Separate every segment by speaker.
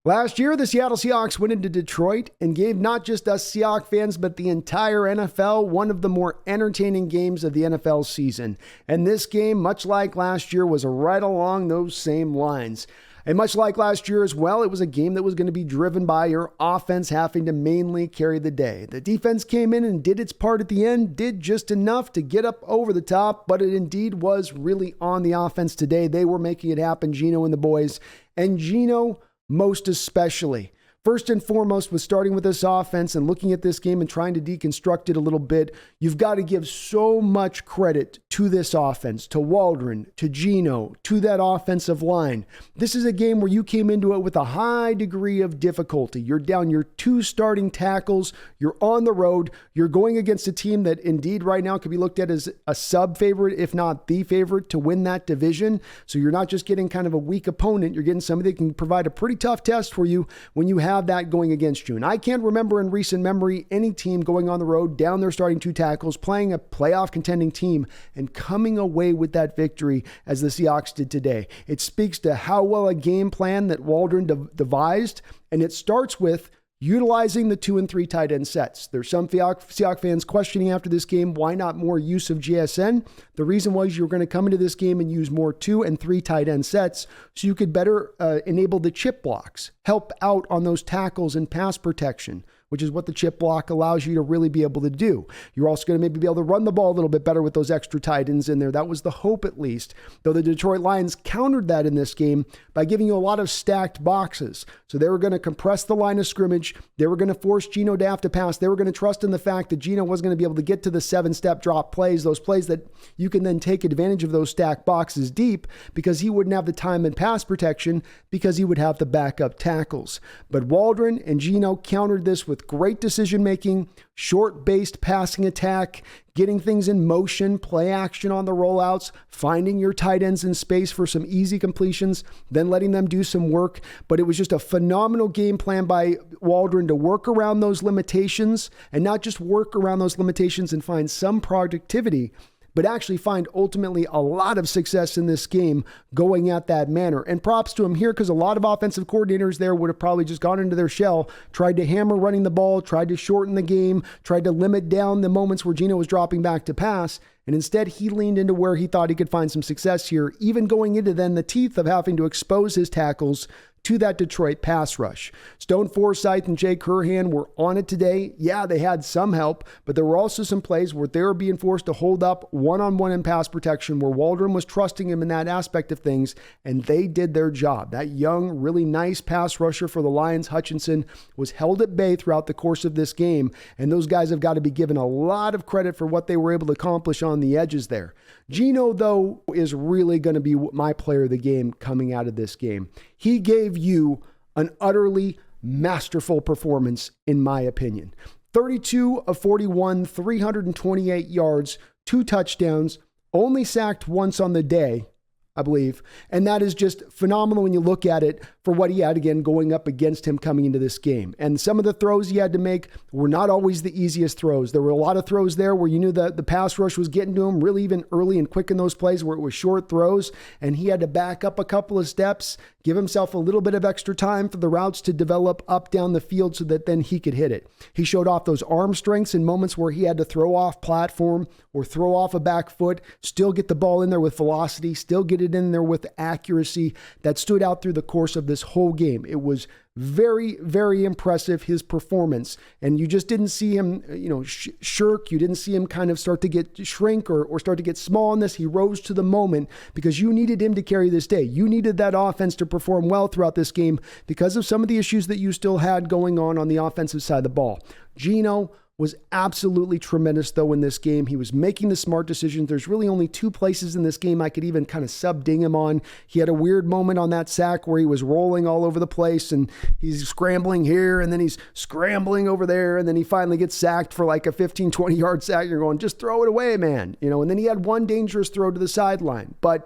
Speaker 1: Last year, the Seattle Seahawks went into Detroit and gave not just us Seahawks fans, but the entire NFL one of the more entertaining games of the NFL season. And this game, much like last year, was right along those same lines. And much like last year as well, it was a game that was going to be driven by your offense having to mainly carry the day. The defense came in and did its part at the end, did just enough to get up over the top, but it indeed was really on the offense today. They were making it happen, Geno and the boys, and Geno most especially. First and foremost, with starting with this offense and looking at this game and trying to deconstruct it a little bit, you've got to give so much credit to this offense, to Waldron, to Geno, to that offensive line. This is a game where you came into it with a high degree of difficulty. You're down your two starting tackles. You're on the road. You're going against a team that indeed right now could be looked at as a sub-favorite, if not the favorite, to win that division. So you're not just getting kind of a weak opponent. You're getting somebody that can provide a pretty tough test for you when you have that going against you. And I can't remember in recent memory any team going on the road, down their starting two tackles, playing a playoff contending team, and coming away with that victory as the Seahawks did today. It speaks to how well a game plan that Waldron devised, and it starts with utilizing the 2 and 3 tight end sets. There's some Seahawks fans questioning after this game, why not more use of JSN? The reason was you were going to come into this game and use more 2 and 3 tight end sets so you could better enable the chip blocks, help out on those tackles and pass protection, which is what the chip block allows you to really be able to do. You're also going to maybe be able to run the ball a little bit better with those extra tight ends in there. That was the hope, at least. Though the Detroit Lions countered that in this game by giving you a lot of stacked boxes. So they were going to compress the line of scrimmage. They were going to force Geno to have to pass. They were going to trust in the fact that Geno was going to be able to get to the 7-step drop plays, those plays that you can then take advantage of those stacked boxes deep because he wouldn't have the time and pass protection because he would have the backup tackles. But Waldron and Geno countered this with great decision-making, short-based passing attack, getting things in motion, play action on the rollouts, finding your tight ends in space for some easy completions, then letting them do some work. But it was just a phenomenal game plan by Waldron to work around those limitations, and not just work around those limitations and find some productivity, but actually find ultimately a lot of success in this game going at that manner. And props to him here, because a lot of offensive coordinators there would have probably just gone into their shell, tried to hammer running the ball, tried to shorten the game, tried to limit down the moments where Geno was dropping back to pass. And instead, he leaned into where he thought he could find some success here, even going into then the teeth of having to expose his tackles to that Detroit pass rush. Stone Forsythe and Jay Curhan were on it today. Yeah, they had some help, but there were also some plays where they were being forced to hold up one-on-one in pass protection where Waldron was trusting him in that aspect of things, and they did their job. That young, really nice pass rusher for the Lions, Hutchinson, was held at bay throughout the course of this game, and those guys have got to be given a lot of credit for what they were able to accomplish on the edges there. Geno, though, is really going to be my player of the game coming out of this game. He gave you an utterly masterful performance, in my opinion. 32 of 41, 328 yards, 2 touchdowns, only sacked once on the day, I believe. And that is just phenomenal when you look at it for what he had, again, going up against him coming into this game. And some of the throws he had to make were not always the easiest throws. There were a lot of throws there where you knew that the pass rush was getting to him really even early and quick in those plays where it was short throws, and he had to back up a couple of steps, give himself a little bit of extra time for the routes to develop up down the field so that then he could hit it. He showed off those arm strengths in moments where he had to throw off platform or throw off a back foot, still get the ball in there with velocity, still get it in there with accuracy. That stood out through the course of this whole game. It was very, very impressive, his performance. And you just didn't see him, shirk. You didn't see him kind of start to shrink or start to get small in this. He rose to the moment because you needed him to carry this day. You needed that offense to perform well throughout this game because of some of the issues that you still had going on the offensive side of the ball. Geno was absolutely tremendous, though, in this game. He was making the smart decisions. There's really only 2 places in this game I could even kind of sub-ding him on. He had a weird moment on that sack where he was rolling all over the place, and he's scrambling here, and then he's scrambling over there, and then he finally gets sacked for like a 15, 20-yard sack. You're going, just throw it away, man. And then he had one dangerous throw to the sideline. But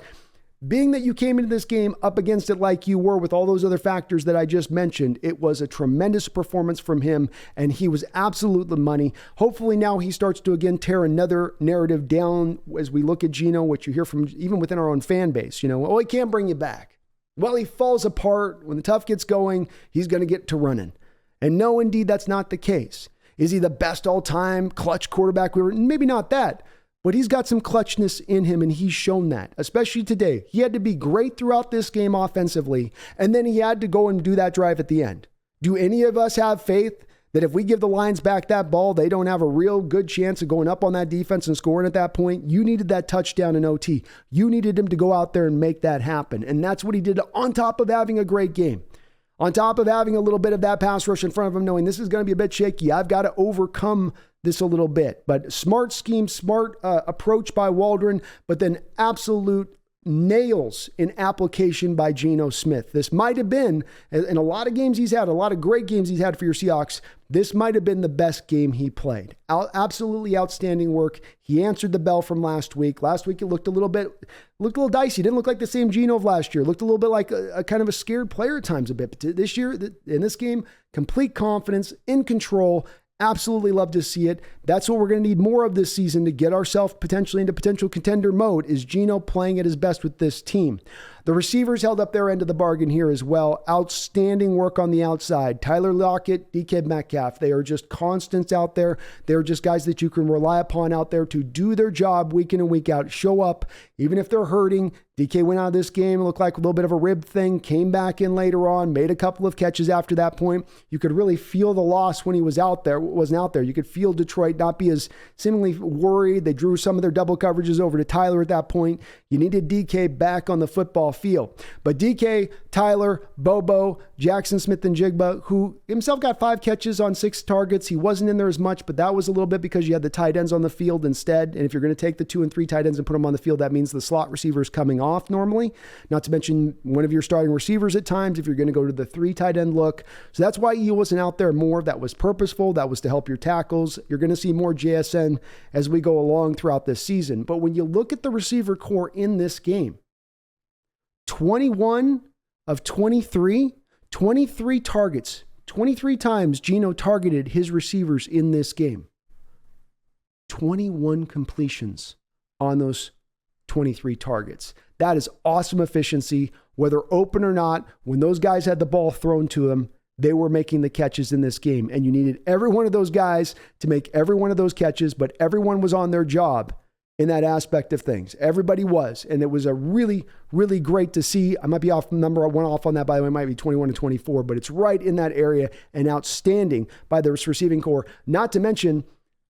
Speaker 1: being that you came into this game up against it like you were with all those other factors that I just mentioned, it was a tremendous performance from him, and he was absolutely money. Hopefully now he starts to again tear another narrative down as we look at Geno, which you hear from even within our own fan base. He can't bring you back. Well, he falls apart. When the tough gets going, he's going to get to running. And no, indeed, that's not the case. Is he the best all-time clutch quarterback? Maybe not that, but he's got some clutchness in him, and he's shown that, especially today. He had to be great throughout this game offensively, and then he had to go and do that drive at the end. Do any of us have faith that if we give the Lions back that ball, they don't have a real good chance of going up on that defense and scoring at that point? You needed that touchdown in OT. You needed him to go out there and make that happen, and that's what he did on top of having a great game. On top of having a little bit of that pass rush in front of him, knowing this is going to be a bit shaky, I've got to overcome this a little bit. But smart scheme, smart approach by Waldron, but then absolute nails in application by Geno Smith. This might have been, in a lot of games he's had, a lot of great games he's had for your Seahawks, this might have been the best game he played. Absolutely outstanding work. He answered the bell from last week. Last week it looked a little dicey. It didn't look like the same Geno of last year. It looked a little bit like a kind of a scared player at times a bit. But this year, in this game, complete confidence, in control. Absolutely love to see it. That's what we're going to need more of this season to get ourselves potentially into potential contender mode, is Geno playing at his best with this team. The receivers held up their end of the bargain here as well. Outstanding work on the outside. Tyler Lockett, DK Metcalf, they are just constants out there. They're just guys that you can rely upon out there to do their job week in and week out, show up, even if they're hurting. DK went out of this game, it looked like a little bit of a rib thing, came back in later on, made a couple of catches after that point. You could really feel the loss when he wasn't out there. You could feel Detroit not be as seemingly worried. They drew some of their double coverages over to Tyler at that point. You needed DK back on the football field. But DK, Tyler, Bobo, Jackson Smith-Njigba, who himself got 5 catches on 6 targets. He wasn't in there as much, but that was a little bit because you had the tight ends on the field instead. And if you're going to take the 2 and 3 tight ends and put them on the field, that means the slot receivers coming off normally. Not to mention one of your starting receivers at times if you're going to go to the 3 tight end look. So that's why he wasn't out there more. That was purposeful. That was to help your tackles. You're going to see more JSN as we go along throughout this season. But when you look at the receiver core in this game, 21 of 23 targets. 23 times Geno targeted his receivers in this game. 21 completions on those 23 targets. That is awesome efficiency. Whether open or not, when those guys had the ball thrown to them, they were making the catches in this game. And you needed every one of those guys to make every one of those catches, but everyone was on their job in that aspect of things. Everybody was. And it was a really, really great to see. I might be off number one off on that, by the way. It might be 21 to 24, but it's right in that area and outstanding by the receiving core. Not to mention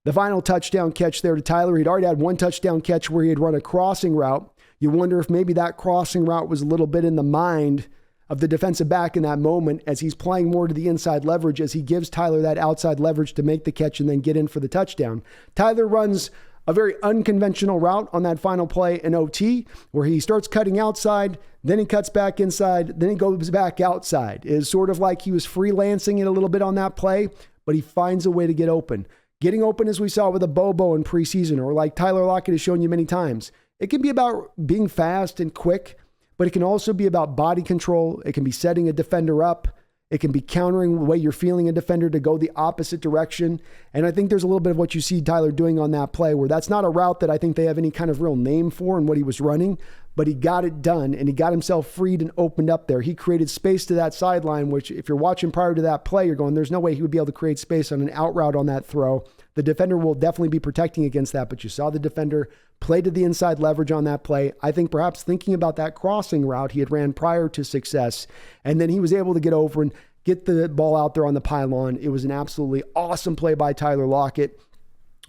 Speaker 1: the final touchdown catch there to Tyler. He'd already had 1 touchdown catch where he had run a crossing route. You wonder if maybe that crossing route was a little bit in the mind of the defensive back in that moment as he's playing more to the inside leverage, as he gives Tyler that outside leverage to make the catch and then get in for the touchdown. Tyler runs a very unconventional route on that final play in OT, where he starts cutting outside, then he cuts back inside, then he goes back outside. It is sort of like he was freelancing it a little bit on that play, but he finds a way to get open. Getting open, as we saw with a Bobo in preseason, or like Tyler Lockett has shown you many times. It can be about being fast and quick, but it can also be about body control. It can be setting a defender up. It can be countering the way you're feeling a defender to go the opposite direction. And I think there's a little bit of what you see Tyler doing on that play, where that's not a route that I think they have any kind of real name for in what he was running, but he got it done and he got himself freed and opened up there. He created space to that sideline, which if you're watching prior to that play, you're going, there's no way he would be able to create space on an out route on that throw. The defender will definitely be protecting against that, but you saw the defender play to the inside leverage on that play. I think perhaps thinking about that crossing route he had ran prior to success, and then he was able to get over and get the ball out there on the pylon. It was an absolutely awesome play by Tyler Lockett,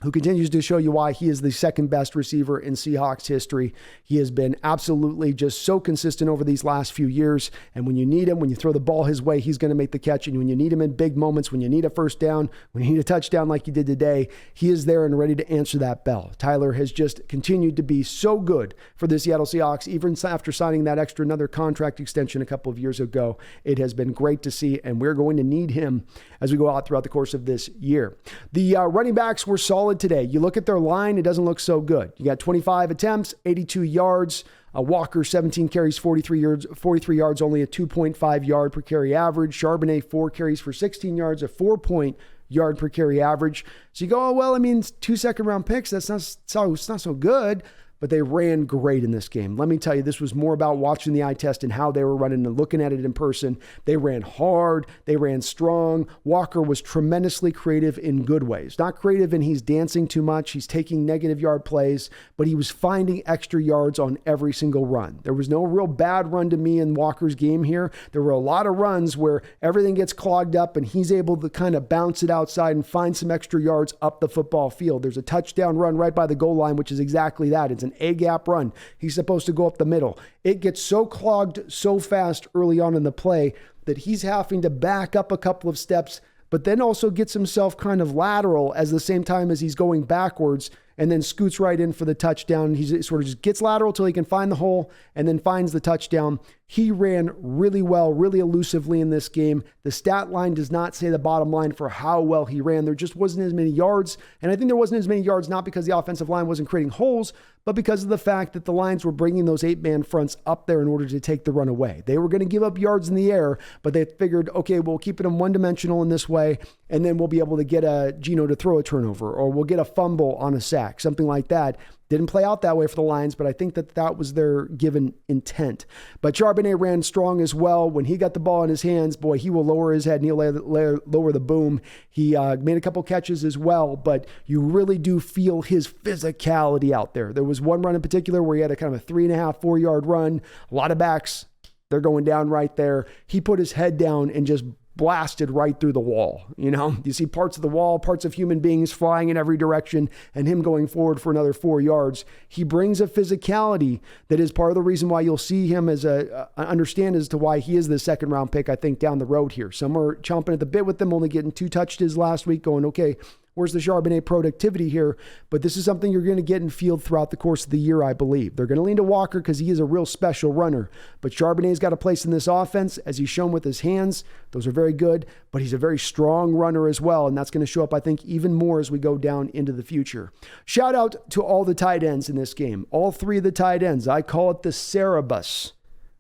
Speaker 1: who continues to show you why he is the second best receiver in Seahawks history. He has been absolutely just so consistent over these last few years. And when you need him, when you throw the ball his way, he's going to make the catch. And when you need him in big moments, when you need a first down, when you need a touchdown like you did today, he is there and ready to answer that bell. Tyler has just continued to be so good for the Seattle Seahawks, even after signing that another contract extension a couple of years ago. It has been great to see, and we're going to need him as we go out throughout the course of this year. The running backs were solid today. You look at their line, it doesn't look so good. You got 25 attempts, 82 yards. Walker, 17 carries, 43 yards, only a 2.5 yard per carry average. Charbonnet, 4 carries for 16 yards, a 4-point-yard per carry average. So you go, oh, well, I mean, 2 second-round picks, it's not so good. but they ran great in this game. Let me tell you, this was more about watching the eye test and how they were running and looking at it in person. They ran hard. They ran strong. Walker was tremendously creative in good ways. Not creative in he's dancing too much. He's taking negative yard plays, but he was finding extra yards on every single run. There was no real bad run to me in Walker's game here. There were a lot of runs where everything gets clogged up and he's able to kind of bounce it outside and find some extra yards up the football field. There's a touchdown run right by the goal line, which is exactly that. It's an A-gap run. He's supposed to go up the middle. It gets so clogged so fast early on in the play that he's having to back up a couple of steps, but then also gets himself kind of lateral at the same time as he's going backwards and then scoots right in for the touchdown. He sort of just gets lateral till he can find the hole and then finds the touchdown. He ran really well, really elusively in this game. The stat line does not say the bottom line for how well he ran. There just wasn't as many yards. And I think there wasn't as many yards, not because the offensive line wasn't creating holes, but because of the fact that the Lions were bringing those 8-man fronts up there in order to take the run away. They were going to give up yards in the air, but they figured, okay, we'll keep it one-dimensional in this way, and then we'll be able to get Geno to throw a turnover, or we'll get a fumble on a sack, something like that. Didn't play out that way for the Lions, but I think that was their given intent. But Charbonnet ran strong as well. When he got the ball in his hands, boy, he will lower his head and he'll lower the boom. He made a couple catches as well, but you really do feel his physicality out there. There was one run in particular where he had a kind of a 3.5, 4-yard run. A lot of backs, they're going down right there. He put his head down and just blasted right through the wall. You see parts of the wall, parts of human beings flying in every direction, and him going forward for another 4 yards. He brings a physicality that is part of the reason why you'll see him understand as to why he is the second round pick, I think, down the road here. Some are chomping at the bit with him, only getting 2 touches last week, going, okay, where's the Charbonnet productivity here? But this is something you're going to get in field throughout the course of the year, I believe. They're going to lean to Walker because he is a real special runner. But Charbonnet's got a place in this offense, as he's shown with his hands. Those are very good, but he's a very strong runner as well, and that's going to show up, I think, even more as we go down into the future. Shout out to all the tight ends in this game. All 3 of the tight ends. I call it the Cerebus,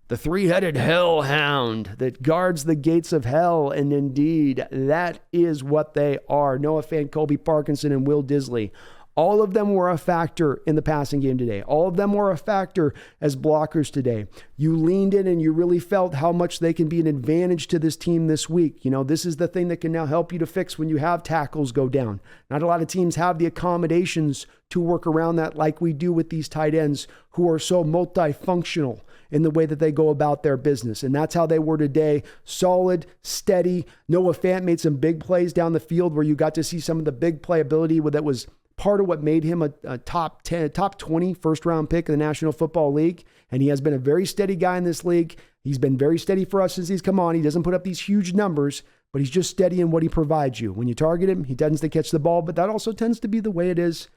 Speaker 1: the 3-headed hellhound that guards the gates of hell. And indeed, that is what they are. Noah Fant, Colby Parkinson, and Will Disley. All of them were a factor in the passing game today. All of them were a factor as blockers today. You leaned in and you really felt how much they can be an advantage to this team this week. This is the thing that can now help you to fix when you have tackles go down. Not a lot of teams have the accommodations to work around that like we do with these tight ends who are so multifunctional in the way that they go about their business. And that's how they were today. Solid, steady. Noah Fant made some big plays down the field where you got to see some of the big playability that was part of what made him a top 10, top 20 first-round pick in the National Football League. And he has been a very steady guy in this league. He's been very steady for us since he's come on. He doesn't put up these huge numbers, but he's just steady in what he provides you. When you target him, he tends to catch the ball, but that also tends to be the way it is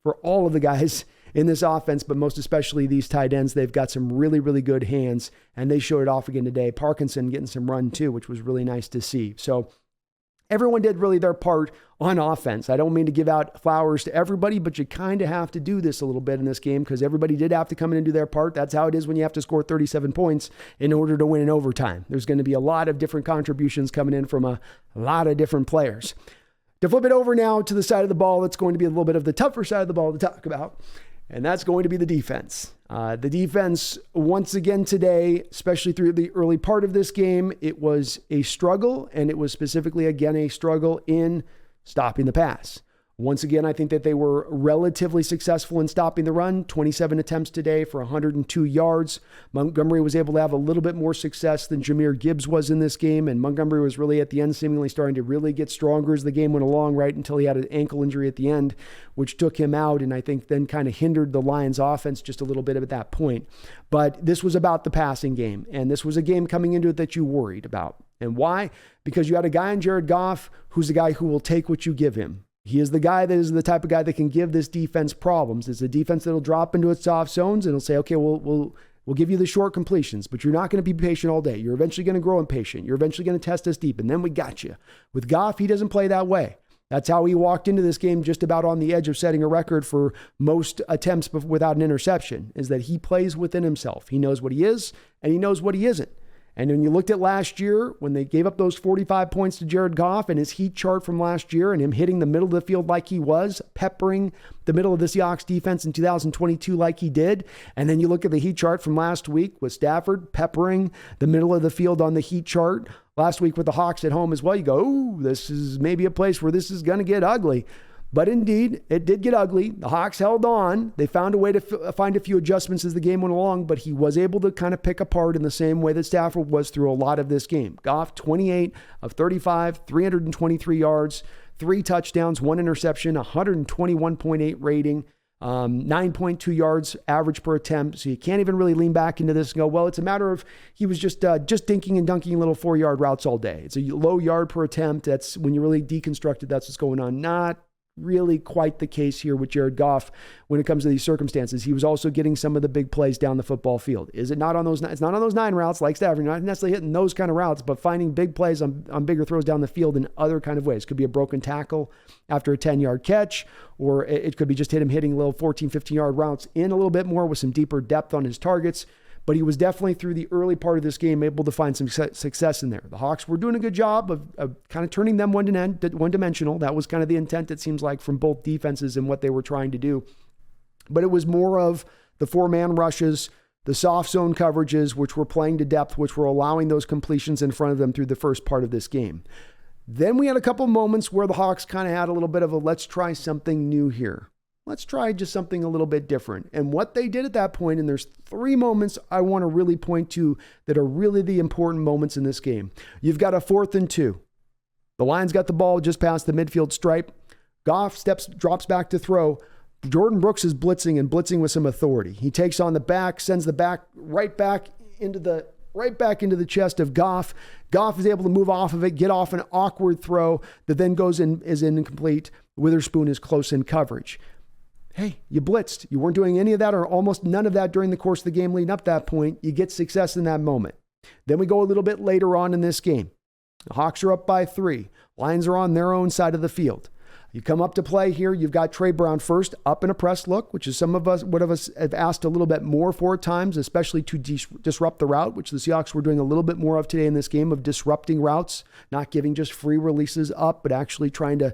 Speaker 1: for all of the guys in this offense, but most especially these tight ends. They've got some really, really good hands, and they showed it off again today. Parkinson getting some run too, which was really nice to see. So everyone did really their part on offense. I don't mean to give out flowers to everybody, but you kind of have to do this a little bit in this game because everybody did have to come in and do their part. That's how it is when you have to score 37 points in order to win in overtime. There's going to be a lot of different contributions coming in from a lot of different players. To flip it over now to the side of the ball, that's going to be a little bit of the tougher side of the ball to talk about, and that's going to be the defense. The defense, once again today, especially through the early part of this game, it was a struggle, and it was specifically, again, a struggle in stopping the pass. Once again, I think that they were relatively successful in stopping the run. 27 attempts today for 102 yards. Montgomery was able to have a little bit more success than Jahmyr Gibbs was in this game, and Montgomery was really at the end seemingly starting to really get stronger as the game went along, right until he had an ankle injury at the end, which took him out, and I think then kind of hindered the Lions' offense just a little bit at that point. But this was about the passing game, and this was a game coming into it that you worried about. And why? Because you had a guy in Jared Goff who's a guy who will take what you give him. He is the guy that is the type of guy that can give this defense problems. It's a defense that'll drop into its soft zones and it'll say, okay, we'll give you the short completions, but you're not going to be patient all day. You're eventually going to grow impatient. You're eventually going to test us deep, and then we got you. With Goff, he doesn't play that way. That's how he walked into this game just about on the edge of setting a record for most attempts without an interception, is that he plays within himself. He knows what he is, and he knows what he isn't. And when you looked at last year, when they gave up those 45 points to Jared Goff and his heat chart from last year and him hitting the middle of the field like he was, peppering the middle of the Seahawks defense in 2022 like he did. And then you look at the heat chart from last week with Stafford peppering the middle of the field on the heat chart. Last week with the Hawks at home as well, you go, ooh, this is maybe a place where this is going to get ugly. But indeed, it did get ugly. The Hawks held on. They found a way to find a few adjustments as the game went along, but he was able to kind of pick apart in the same way that Stafford was through a lot of this game. Goff, 28 of 35, 323 yards, 3 touchdowns, 1 interception, 121.8 rating, 9.2 yards average per attempt. So you can't even really lean back into this and go, well, it's a matter of he was just dinking and dunking little 4-yard routes all day. It's a low yard per attempt. That's when you really deconstruct it. That's what's going on. Not really quite the case here with Jared Goff when it comes to these circumstances. He was also getting some of the big plays down the football field. Is it not on those? It's not on those 9 routes like Stafford. You're not necessarily hitting those kind of routes, but finding big plays on bigger throws down the field in other kind of ways. Could be a broken tackle after a 10-yard catch, or it could be just him hitting little 14, 15-yard routes in a little bit more with some deeper depth on his targets. But he was definitely through the early part of this game able to find some success in there. The Hawks were doing a good job of kind of turning them one-dimensional. That was kind of the intent, it seems like, from both defenses and what they were trying to do. But it was more of the 4-man rushes, the soft zone coverages, which were playing to depth, which were allowing those completions in front of them through the first part of this game. Then we had a couple moments where the Hawks kind of had a little bit of a let's try something new here. Let's try just something a little bit different. And what they did at that point, and there's 3 moments I want to really point to that are really the important moments in this game. You've got a 4th and 2. The Lions got the ball just past the midfield stripe. Goff drops back to throw. Jordan Brooks is blitzing with some authority. He takes on the back, sends the back right back into the chest of Goff. Goff is able to move off of it, get off an awkward throw that then is incomplete. Witherspoon is close in coverage. Hey, you blitzed. You weren't doing any of that or almost none of that during the course of the game leading up to that point. You get success in that moment. Then we go a little bit later on in this game. The Hawks are up by 3. Lions are on their own side of the field. You come up to play here. You've got Trey Brown first up in a press look, which is some of us have asked a little bit more for at times, especially to disrupt the route, which the Seahawks were doing a little bit more of today in this game of disrupting routes, not giving just free releases up, but actually trying to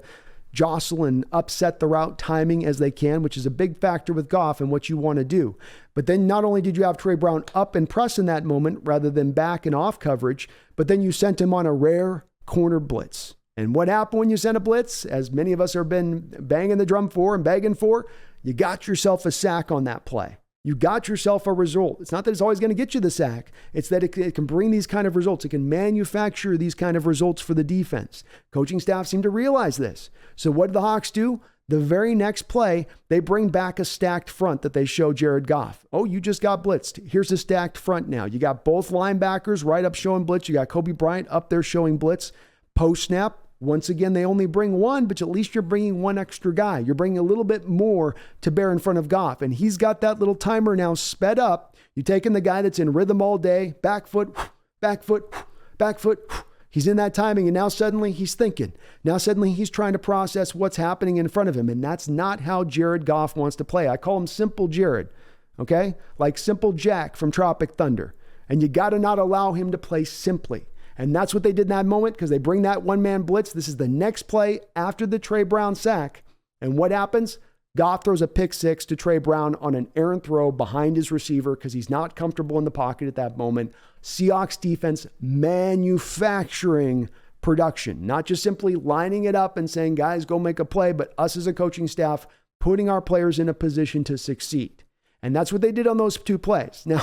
Speaker 1: jostle and upset the route timing as they can, which is a big factor with Goff and what you want to do. But then not only did you have Trey Brown up and press in that moment rather than back and off coverage, but then you sent him on a rare corner blitz. And what happened when you sent a blitz, as many of us have been banging the drum for and begging for, you got yourself a sack on that play. You got yourself a result. It's not that it's always going to get you the sack. It's that it can bring these kind of results. It can manufacture these kind of results for the defense. Coaching staff seem to realize this. So what did the Hawks do? The very next play, they bring back a stacked front that they show Jared Goff. Oh, you just got blitzed. Here's a stacked front now. You got both linebackers right up showing blitz. You got Kobe Bryant up there showing blitz. Post snap, once again, they only bring one, but at least you're bringing one extra guy. You're bringing a little bit more to bear in front of Goff, and he's got that little timer now sped up. You're taking the guy that's in rhythm all day, back foot, back foot, back foot. He's in that timing, and now suddenly he's thinking. Now suddenly he's trying to process what's happening in front of him, and that's not how Jared Goff wants to play. I call him Simple Jared, okay? Like Simple Jack from Tropic Thunder. And you got to not allow him to play simply. And that's what they did in that moment because they bring that one-man blitz. This is the next play after the Trey Brown sack. And what happens? Goff throws a pick 6 to Trey Brown on an errant throw behind his receiver because he's not comfortable in the pocket at that moment. Seahawks defense manufacturing production, not just simply lining it up and saying, guys, go make a play, but us as a coaching staff putting our players in a position to succeed. And that's what they did on those 2 plays. Now,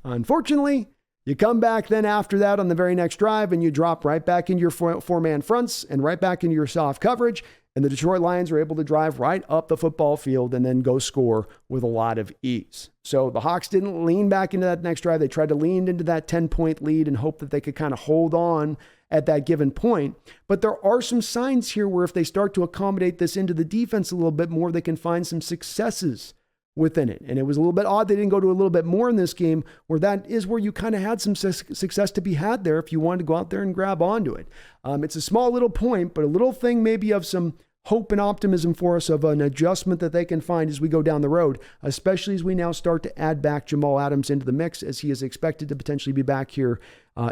Speaker 1: unfortunately, you come back then after that on the very next drive and you drop right back into your 4-man fronts and right back into your soft coverage. And the Detroit Lions are able to drive right up the football field and then go score with a lot of ease. So the Hawks didn't lean back into that next drive. They tried to lean into that 10-point lead and hope that they could kind of hold on at that given point. But there are some signs here where if they start to accommodate this into the defense a little bit more, they can find some successes within it. And it was a little bit odd they didn't go to a little bit more in this game where that is where you kind of had some success to be had there if you wanted to go out there and grab onto it. It's a small little point, but a little thing maybe of some hope and optimism for us of an adjustment that they can find as we go down the road, especially as we now start to add back Jamal Adams into the mix, as he is expected to potentially be back here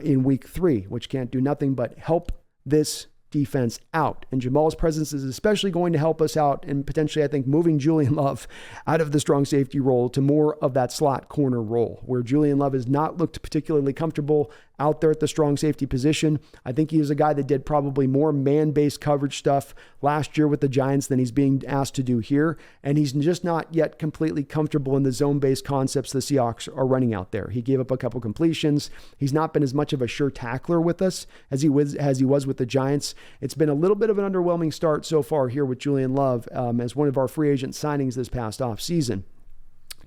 Speaker 1: in week 3, which can't do nothing but help this defense out. And Jamal's presence is especially going to help us out, and potentially, I think, moving Julian Love out of the strong safety role to more of that slot corner role, where Julian Love has not looked particularly comfortable out there at the strong safety position. I think he is a guy that did probably more man-based coverage stuff last year with the Giants than he's being asked to do here. And he's just not yet completely comfortable in the zone-based concepts the Seahawks are running out there. He gave up a couple completions. He's not been as much of a sure tackler with us as he was with the Giants. It's been a little bit of an underwhelming start so far here with Julian Love as one of our free agent signings this past offseason.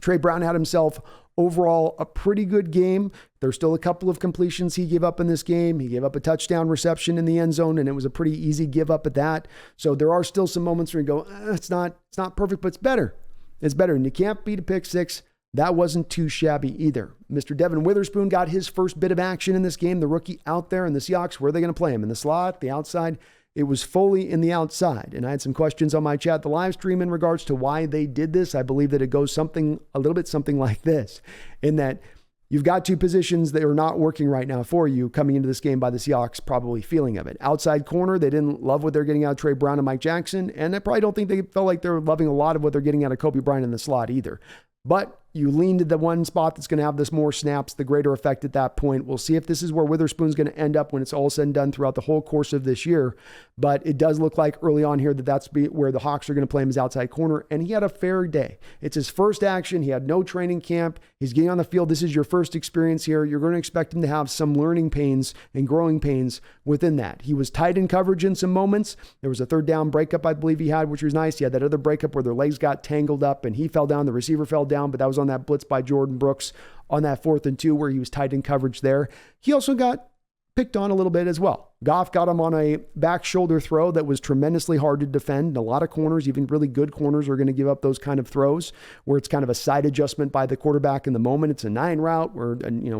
Speaker 1: Trey Brown had himself overall a pretty good game. There's still a couple of completions he gave up in this game. He gave up a touchdown reception in the end zone, and it was a pretty easy give up at that. So there are still some moments where you go, it's not perfect, but it's better. It's better. And you can't beat a pick six. That wasn't too shabby either. Mr. Devin Witherspoon got his first bit of action in this game, the rookie out there, and the Seahawks, where are they going to play him? In the slot, the outside? It was fully in the outside. And I had some questions on my chat, the live stream, in regards to why they did this. I believe that it goes a little bit something like this, in that you've got two positions that are not working right now for you coming into this game by the Seahawks, probably feeling of it. Outside corner, they didn't love what they're getting out of Trey Brown and Mike Jackson. And I probably don't think they felt like they're loving a lot of what they're getting out of Kobe Bryant in the slot either. But you lean to the one spot that's going to have this more snaps, the greater effect at that point. We'll see if this is where Witherspoon's going to end up when it's all said and done throughout the whole course of this year. But it does look like early on here that that's where the Hawks are going to play him as outside corner. And he had a fair day. It's his first action. He had no training camp. He's getting on the field. This is your first experience here. You're going to expect him to have some learning pains and growing pains within that. He was tight in coverage in some moments. There was a third down breakup, I believe he had, which was nice. He had that other breakup where their legs got tangled up and he fell down. The receiver fell down, but that was on that blitz by Jordan Brooks on that 4th and 2 where he was tight in coverage there. He also got picked on a little bit as well. Goff got him on a back shoulder throw that was tremendously hard to defend. And a lot of corners, even really good corners, are going to give up those kind of throws where it's kind of a side adjustment by the quarterback in the moment. It's a 9 route where,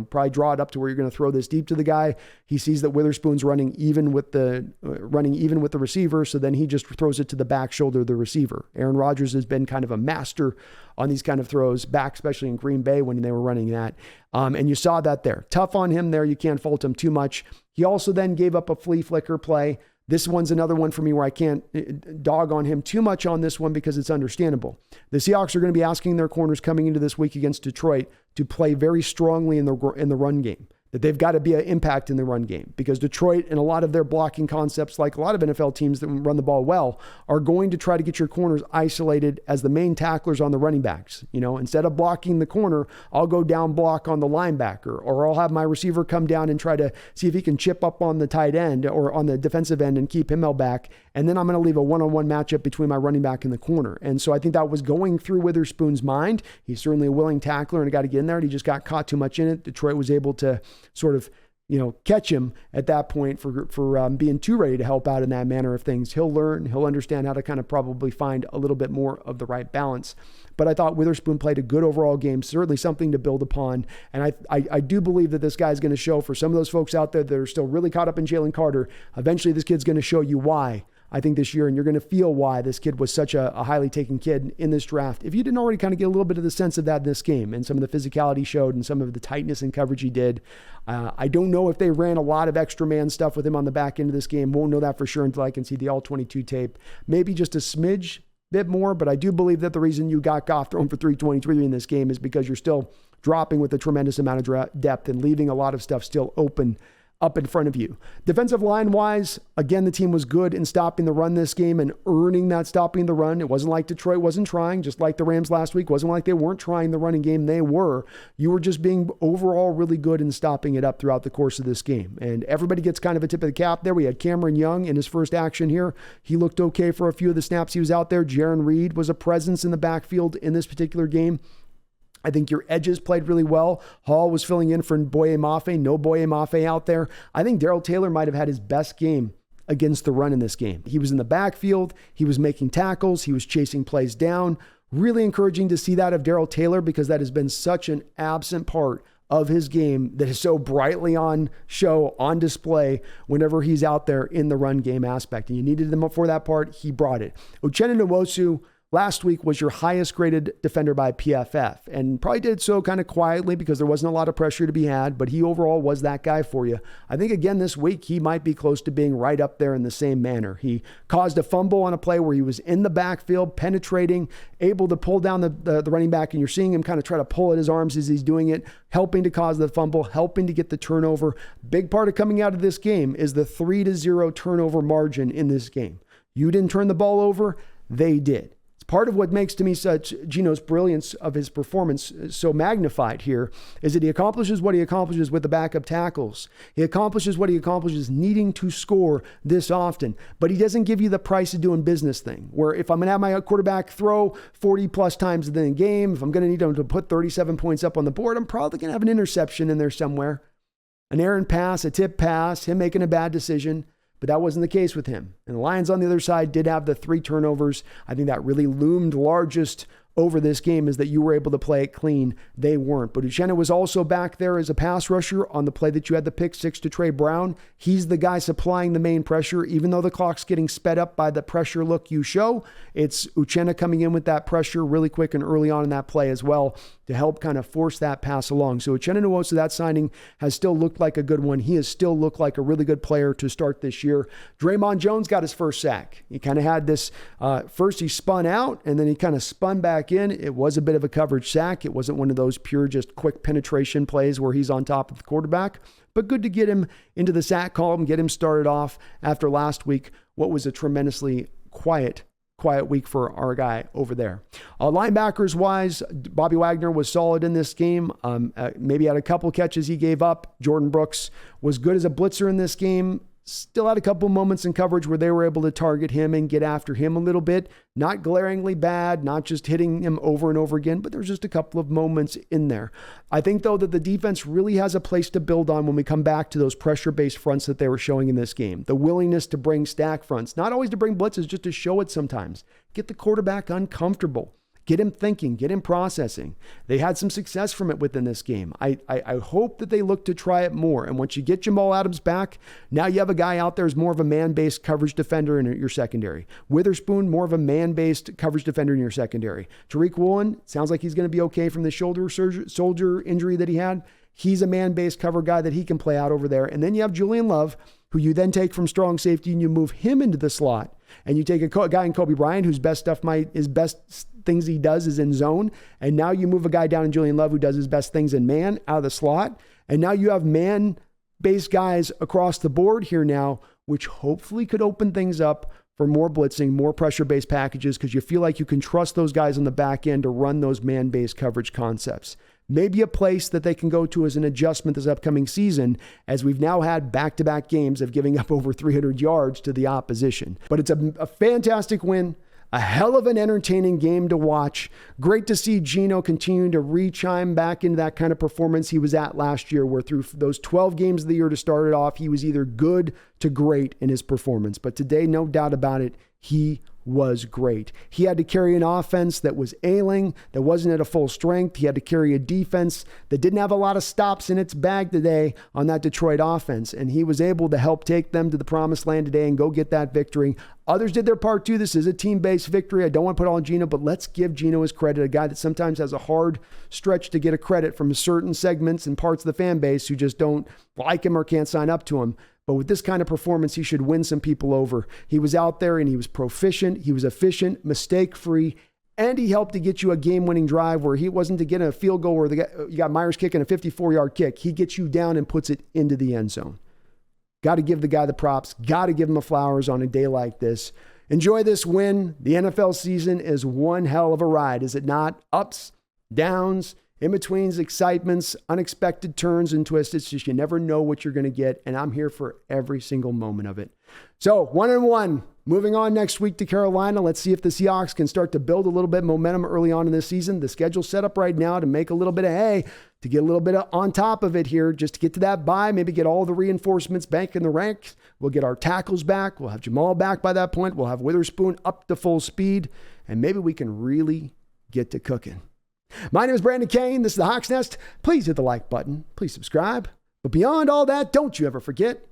Speaker 1: probably draw it up to where you're going to throw this deep to the guy. He sees that Witherspoon's running even with the receiver. So then he just throws it to the back shoulder of the receiver. Aaron Rodgers has been kind of a master on these kind of throws back, especially in Green Bay when they were running that. And you saw that there. Tough on him there. You can't fault him too much. He also then gave up a flea flicker play. This one's another one for me where I can't dog on him too much on this one because it's understandable. The Seahawks are going to be asking their corners coming into this week against Detroit to play very strongly in the run game. That they've got to be an impact in the run game, because Detroit and a lot of their blocking concepts, like a lot of NFL teams that run the ball well, are going to try to get your corners isolated as the main tacklers on the running backs. Instead of blocking the corner, I'll go down block on the linebacker, or I'll have my receiver come down and try to see if he can chip up on the tight end or on the defensive end and keep him held back. And then I'm going to leave a one-on-one matchup between my running back and the corner. And so I think that was going through Witherspoon's mind. He's certainly a willing tackler and a guy to get in there, and he just got caught too much in it. Detroit was able to sort of, catch him at that point for being too ready to help out in that manner of things. He'll learn, he'll understand how to kind of probably find a little bit more of the right balance. But I thought Witherspoon played a good overall game, certainly something to build upon. And I do believe that this guy's going to show, for some of those folks out there that are still really caught up in Jalen Carter, eventually this kid's going to show you why. I think this year, and you're going to feel why this kid was such a highly taken kid in this draft. If you didn't already kind of get a little bit of the sense of that in this game, and some of the physicality he showed and some of the tightness and coverage he did, I don't know if they ran a lot of extra man stuff with him on the back end of this game. Won't know that for sure until I can see the all-22 tape. Maybe just a smidge bit more, but I do believe that the reason you got Goff thrown for 323 in this game is because you're still dropping with a tremendous amount of depth and leaving a lot of stuff still open up in front of you. Defensive line wise, again, the team was good in stopping the run this game and earning that stopping the run. It wasn't like Detroit wasn't trying, just like the Rams last week. It wasn't like they weren't trying the running game. They were. You were just being overall really good in stopping it up throughout the course of this game. And everybody gets kind of a tip of the cap there. We had Cameron Young in his first action here. He looked okay for a few of the snaps he was out there. Jaron Reed was a presence in the backfield in this particular game. I think your edges played really well. Hall was filling in for Boye Mafe. No Boye Mafe out there. I think Darrell Taylor might have had his best game against the run in this game. He was in the backfield. He was making tackles. He was chasing plays down. Really encouraging to see that of Darrell Taylor, because that has been such an absent part of his game that is so brightly on show, on display whenever he's out there in the run game aspect. And you needed him for that part. He brought it. Uchenna Nwosu last week was your highest graded defender by PFF, and probably did so kind of quietly because there wasn't a lot of pressure to be had, but he overall was that guy for you. I think again this week he might be close to being right up there in the same manner. He caused a fumble on a play where he was in the backfield, penetrating, able to pull down the running back, and you're seeing him kind of try to pull at his arms as he's doing it, helping to cause the fumble, helping to get the turnover. Big part of coming out of this game is the 3-0 turnover margin in this game. You didn't turn the ball over, they did. Part of what makes to me such Geno's brilliance of his performance so magnified here is that he accomplishes what he accomplishes with the backup tackles. He accomplishes what he accomplishes needing to score this often, but he doesn't give you the price of doing business thing, where if I'm going to have my quarterback throw 40 plus times in the game, if I'm going to need him to put 37 points up on the board, I'm probably going to have an interception in there somewhere, an errant pass, a tip pass, him making a bad decision. But that wasn't the case with him. And the Lions on the other side did have the 3 turnovers. I think that really loomed largest over this game is that you were able to play it clean. They weren't. But Uchenna was also back there as a pass rusher on the play that you had the pick 6 to Trey Brown. He's the guy supplying the main pressure. Even though the clock's getting sped up by the pressure look you show, it's Uchenna coming in with that pressure really quick and early on in that play as well to help kind of force that pass along. So Uchenna Nwosu, that signing has still looked like a good one. He has still looked like a really good player to start this year. Draymond Jones got his first sack. He kind of had this, first he spun out and then he kind of spun back in. It was a bit of a coverage sack. It wasn't one of those pure just quick penetration plays where he's on top of the quarterback, but good to get him into the sack column, get him started off after last week, what was a tremendously quiet week for our guy over there. Linebackers wise, Bobby Wagner was solid in this game. Maybe had a couple catches he gave up. Jordan Brooks was good as a blitzer in this game. Still had a couple moments in coverage where they were able to target him and get after him a little bit. Not glaringly bad, not just hitting him over and over again, but there's just a couple of moments in there. I think, though, that the defense really has a place to build on when we come back to those pressure-based fronts that they were showing in this game. The willingness to bring stack fronts, not always to bring blitzes, just to show it sometimes. Get the quarterback uncomfortable. Get him thinking, get him processing. They had some success from it within this game. I hope that they look to try it more. And once you get Jamal Adams back, now you have a guy out there who's more of a man-based coverage defender in your secondary. Witherspoon, more of a man-based coverage defender in your secondary. Tariq Woolen, sounds like he's going to be okay from the shoulder injury that he had. He's a man-based cover guy that he can play out over there. And then you have Julian Love, who you then take from strong safety and you move him into the slot. And you take a guy in Kobe Bryant, whose best things he does is in zone. And now you move a guy down in Julian Love who does his best things in man out of the slot. And now you have man-based guys across the board here now, which hopefully could open things up for more blitzing, more pressure-based packages, because you feel like you can trust those guys on the back end to run those man-based coverage concepts. Maybe a place that they can go to as an adjustment this upcoming season, as we've now had back-to-back games of giving up over 300 yards to the opposition. But it's a fantastic win. A hell of an entertaining game to watch. Great to see Geno continuing to re-chime back into that kind of performance he was at last year, where through those 12 games of the year to start it off, he was either good to great in his performance. But today, no doubt about it, he was great. He had to carry an offense that was ailing, that wasn't at a full strength. He had to carry a defense that didn't have a lot of stops in its bag today on that Detroit offense. And he was able to help take them to the promised land today and go get that victory. Others did their part too. This is a team-based victory. I don't want to put all on Geno, but let's give Geno his credit, a guy that sometimes has a hard stretch to get a credit from certain segments and parts of the fan base who just don't like him or can't sign up to him. But with this kind of performance, he should win some people over. He was out there and he was proficient. He was efficient, mistake-free, and he helped to get you a game-winning drive where he wasn't to get a field goal where you got Myers kicking a 54-yard kick. He gets you down and puts it into the end zone. Got to give the guy the props. Got to give him the flowers on a day like this. Enjoy this win. The NFL season is one hell of a ride, is it not? Ups, downs, in-betweens, excitements, unexpected turns and twists. It's just you never know what you're going to get, and I'm here for every single moment of it. So 1-1. Moving on next week to Carolina. Let's see if the Seahawks can start to build a little bit of momentum early on in this season. The schedule's set up right now to make a little bit of hay, to get a little bit on top of it here, just to get to that bye, maybe get all the reinforcements back in the ranks. We'll get our tackles back. We'll have Jamal back by that point. We'll have Witherspoon up to full speed, and maybe we can really get to cooking. My name is Brandon Kane. This is the Hawks Nest. Please hit the like button. Please subscribe. But beyond all that, don't you ever forget,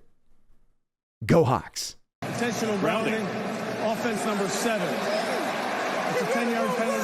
Speaker 1: go Hawks.
Speaker 2: Intentional grounding, offense number 7. It's a 10-yard penalty.